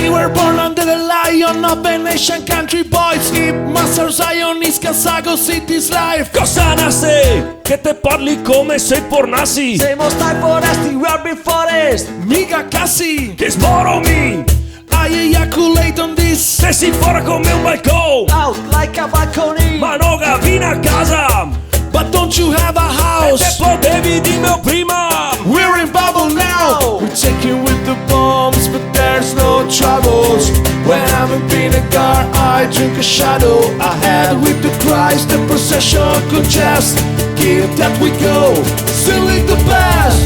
We were born under the lion of the nation, country boys. Hip Master Zion is Casago City's life. Cosa nasse? Che te parli come se pornassi. Siamo stai foresti, we are big forest. Mica casi, Che sboromi. I ejaculate on this. Se si fuori come un balcone. Out like a balcony. Ma no, vieni a casa. But don't you have a E te house? potevi dirmelo prima. We're in bubble now. We're taking with the bombs, but there's no troubles. When I'm in vinegar, I drink a shadow. Ahead with the Christ, the procession could just give that we go. Still in the past,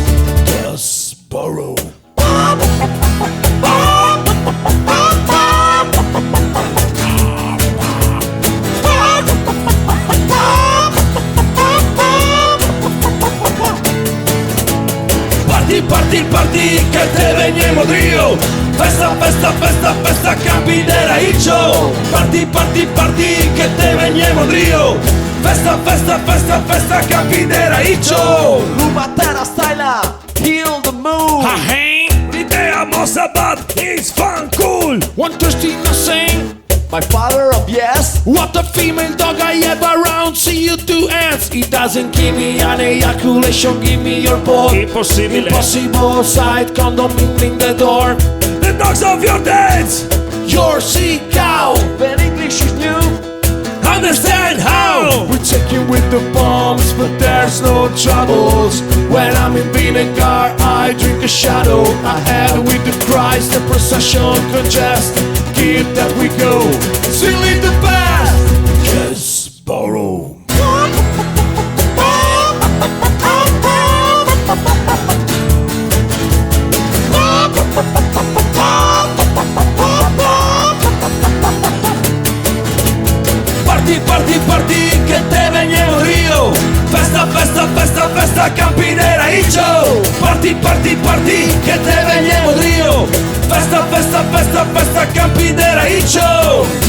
just borrow. Parti, che te veniamo Rio. Festa, festa, festa, festa, campi della Iccio. Parti, che te veniamo Rio. Festa, festa, festa, festa, campi della Iccio. Rubatera style, heal the mood. Hey, L'idea mossa bad, it's fun cool. 113 saying. My father of yes. What a female dog I have around. See you two ants. It doesn't give me an ejaculation. Give me your boy. Impossibile. Impossible sight. Condom in the door. The dogs of your dads. Your sea cow. When English is new. Understand how. We're taking with the bombs, but there's no troubles. When I'm in vinegar, I drink a shadow. Ahead with the Christ, the procession could just keep that we go. Still in the past, just borrow. Parti, che te veniamo Rio. Festa, festa, festa, festa, campi della Iccio. Parti, che te veniamo Rio. Festa, festa, festa, festa, campi della Iccio.